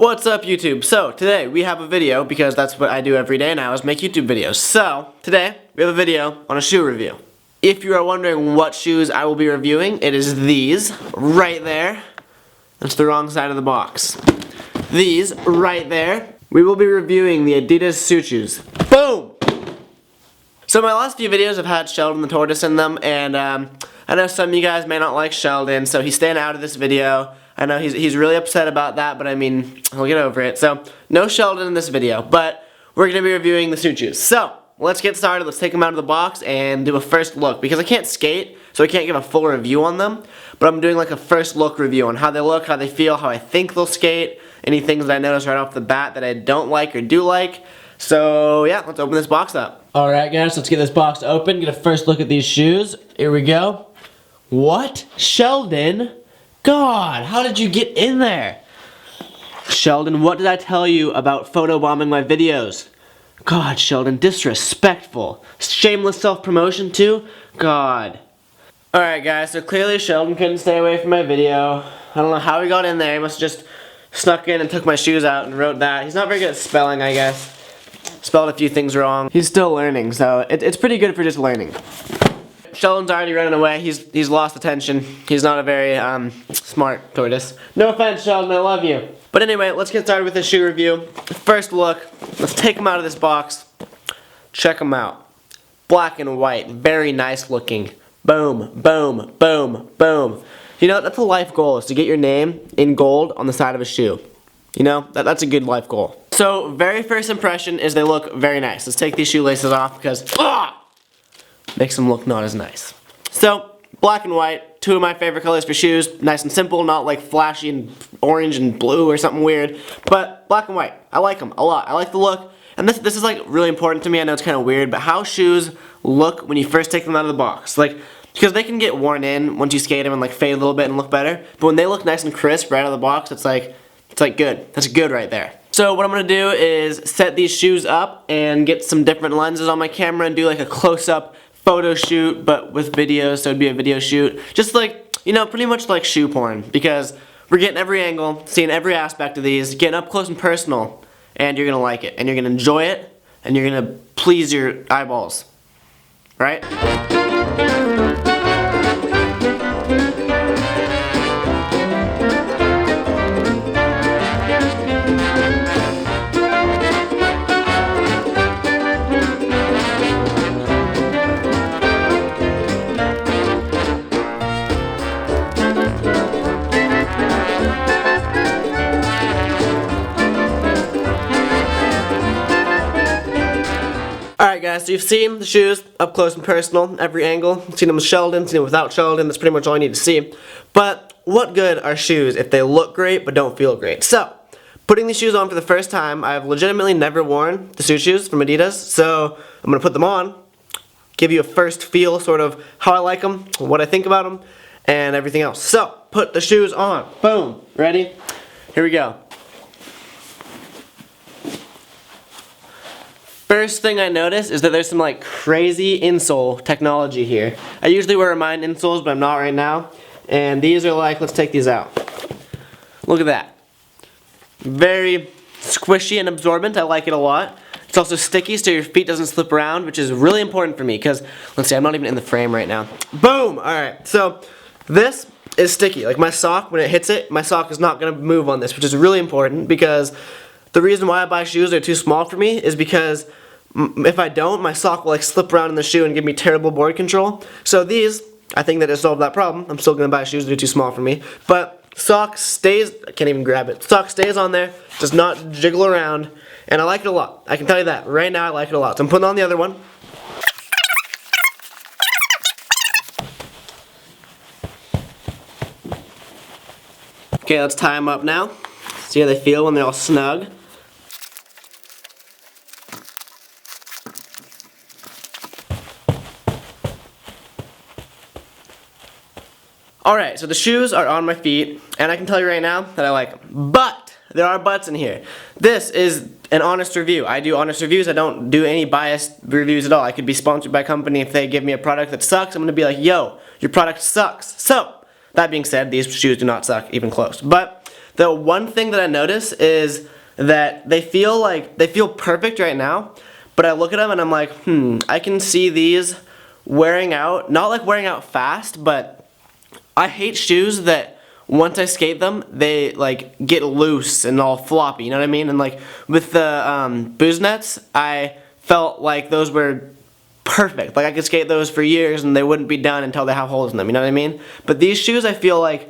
What's up, YouTube? So today we have a video, because that's what I do every day now, is make YouTube videos. So today we have a video on a shoe review. If you are wondering what shoes I will be reviewing, it is these right there. That's the wrong side of the box. These right there. We will be reviewing the Adidas Sucius. Boom! So my last few videos have had Sheldon the Tortoise in them, and I know some of you guys may not like Sheldon, so he's staying out of this video. I know he's really upset about that, but I mean, he'll get over it. So, no Sheldon in this video, but we're going to be reviewing the Sucius. So, let's get started. Let's take them out of the box and do a first look. Because I can't skate, so I can't give a full review on them, but I'm doing like a first look review on how they look, how they feel, how I think they'll skate, any things that I notice right off the bat that I don't like or do like. So, yeah, let's open this box up. Alright guys, let's get this box open, get a first look at these shoes. Here we go. What? Sheldon? God, how did you get in there? Sheldon, what did I tell you about photobombing my videos? God, Sheldon, disrespectful. Shameless self-promotion too? God. Alright guys, so clearly Sheldon couldn't stay away from my video. I don't know how he got in there. He must have just snuck in and took my shoes out and wrote that. He's not very good at spelling, I guess. Spelled a few things wrong. He's still learning, so it's pretty good for just learning. Sheldon's already running away. He's lost attention. He's not a very smart tortoise. No offense, Sheldon, I love you. But anyway, let's get started with the shoe review. First look. Let's take them out of this box. Check them out. Black and white. Very nice looking. Boom, boom, boom, boom. You know, that's a life goal, is to get your name in gold on the side of a shoe. You know, that's a good life goal. So, very first impression is they look very nice. Let's take these shoelaces off because makes them look not as nice. So, black and white, two of my favorite colors for shoes. Nice and simple, not like flashy and orange and blue or something weird. But black and white, I like them a lot. I like the look. And this is like really important to me. I know it's kind of weird, but how shoes look when you first take them out of the box. Like, because they can get worn in once you skate them and like fade a little bit and look better. But when they look nice and crisp right out of the box, it's like good. That's good right there. So what I'm going to do is set these shoes up and get some different lenses on my camera and do like a close-up photo shoot, but with videos, so it'd be a video shoot. Just like, you know, pretty much like shoe porn, because we're getting every angle, seeing every aspect of these, getting up close and personal, and you're gonna like it, and you're gonna enjoy it, and you're gonna please your eyeballs, right? Alright guys, so you've seen the shoes up close and personal, every angle. You've seen them with Sheldon, seen them without Sheldon. That's pretty much all you need to see. But what good are shoes if they look great but don't feel great? So, putting these shoes on for the first time, I've legitimately never worn the Sucius from Adidas. So, I'm going to put them on, give you a first feel, sort of how I like them, what I think about them, and everything else. So, put the shoes on. Boom. Ready? Here we go. First thing I notice is that there's some like crazy insole technology here. I usually wear mine insoles, but I'm not right now. And these are like, let's take these out. Look at that. Very squishy and absorbent. I like it a lot. It's also sticky so your feet doesn't slip around, which is really important for me because, let's see, I'm not even in the frame right now. Boom! Alright, so this is sticky. Like my sock, when it hits it, my sock is not going to move on this, which is really important because the reason why I buy shoes that are too small for me is because if I don't, my sock will like slip around in the shoe and give me terrible board control. So these, I think that has solved that problem. I'm still going to buy shoes that are too small for me. But sock stays, I can't even grab it. Sock stays on there, does not jiggle around, and I like it a lot. I can tell you that. Right now I like it a lot. So I'm putting on the other one. Okay, let's tie them up now. See how they feel when they're all snug. Alright, so the shoes are on my feet, and I can tell you right now that I like them. But, there are buts in here. This is an honest review. I do honest reviews. I don't do any biased reviews at all. I could be sponsored by a company. If they give me a product that sucks, I'm going to be like, yo, your product sucks. So, that being said, these shoes do not suck even close. But the one thing that I notice is that they feel perfect right now, but I look at them and I'm like, I can see these wearing out, not like wearing out fast, but I hate shoes that once I skate them, they like get loose and all floppy, you know what I mean? And like with the booze nets, I felt like those were perfect. Like I could skate those for years and they wouldn't be done until they have holes in them, you know what I mean? But these shoes, I feel like,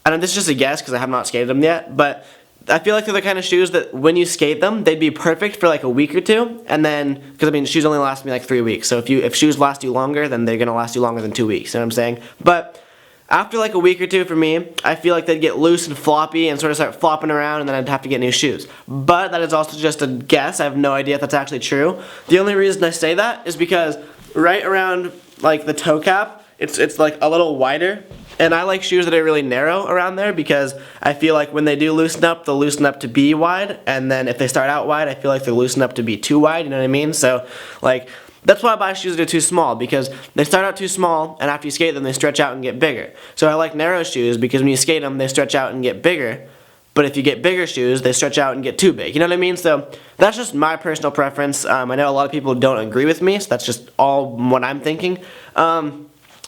I don't know, this is just a guess because I have not skated them yet, but I feel like they're the kind of shoes that when you skate them, they'd be perfect for like a week or two, and then, because I mean, shoes only last me like 3 weeks, so if shoes last you longer, then they're going to last you longer than 2 weeks, you know what I'm saying? But after like a week or two for me, I feel like they'd get loose and floppy and sort of start flopping around, and then I'd have to get new shoes. But that is also just a guess. I have no idea if that's actually true. The only reason I say that is because right around like the toe cap, it's like a little wider. And I like shoes that are really narrow around there because I feel like when they do loosen up, they'll loosen up to be wide. And then if they start out wide, I feel like they'll loosen up to be too wide, you know what I mean? So, like, that's why I buy shoes that are too small, because they start out too small, and after you skate them, they stretch out and get bigger. So I like narrow shoes because when you skate them, they stretch out and get bigger. But if you get bigger shoes, they stretch out and get too big. You know what I mean? So that's just my personal preference. I know a lot of people don't agree with me, so that's just all what I'm thinking.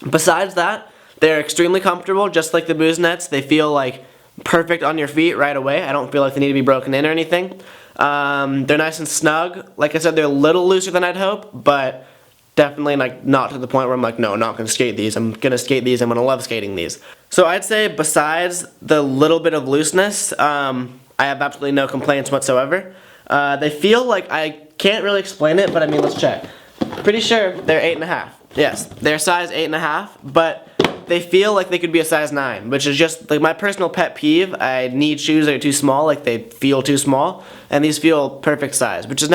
Besides that, they're extremely comfortable, just like the booze nets. They feel like perfect on your feet right away. I don't feel like they need to be broken in or anything. They're nice and snug. Like I said, they're a little looser than I'd hope, but definitely like not to the point where I'm like, no, I'm not going to skate these. I'm going to skate these. I'm going to love skating these. So I'd say besides the little bit of looseness, I have absolutely no complaints whatsoever. They feel like, I can't really explain it, but I mean, let's check. Pretty sure they're 8.5. Yes, they're size 8.5, but they feel like they could be a size 9, which is just like my personal pet peeve. I need shoes that are too small, like they feel too small, and these feel perfect size, which is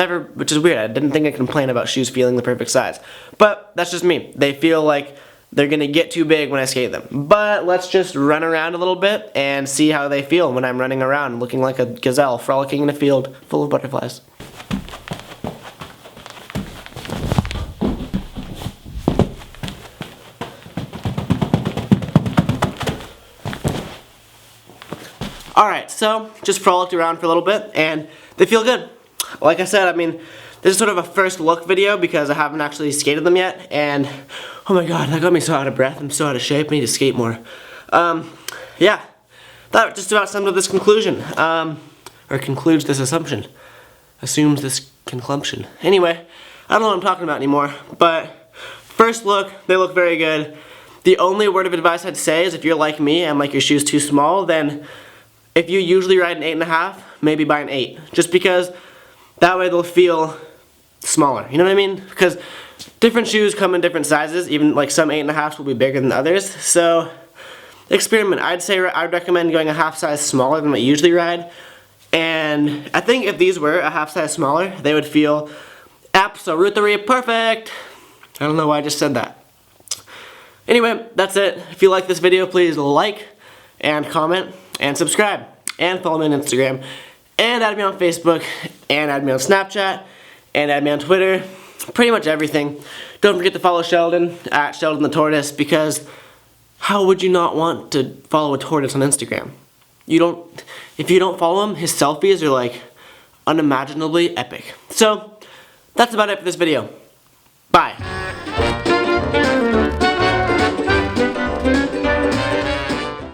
weird. I didn't think I'd complain about shoes feeling the perfect size, but that's just me. They feel like they're gonna get too big when I skate them. But let's just run around a little bit and see how they feel when I'm running around looking like a gazelle frolicking in a field full of butterflies. Alright, so just frolicked around for a little bit, and they feel good. Like I said, I mean, this is sort of a first look video because I haven't actually skated them yet, and oh my god, that got me so out of breath. I'm so out of shape. I need to skate more. Yeah, that just about sums up this conclusion, or concludes this assumption. Assumes this conclusion. Anyway, I don't know what I'm talking about anymore, but first look, they look very good. The only word of advice I'd say is if you're like me and like your shoes too small, then if you usually ride an 8.5, maybe buy an 8. Just because that way they'll feel smaller. You know what I mean? Because different shoes come in different sizes. Even like some 8.5s will be bigger than others. So experiment. I'd recommend going a half size smaller than what you usually ride. And I think if these were a half size smaller, they would feel absolutely perfect. I don't know why I just said that. Anyway, that's it. If you like this video, please like and comment and subscribe and follow me on Instagram and add me on Facebook and add me on Snapchat and add me on Twitter. Pretty much everything. Don't forget to follow Sheldon at Sheldon the Tortoise, because how would you not want to follow a tortoise on Instagram? If you don't follow him, his selfies are like unimaginably epic. So that's about it for this video. Bye.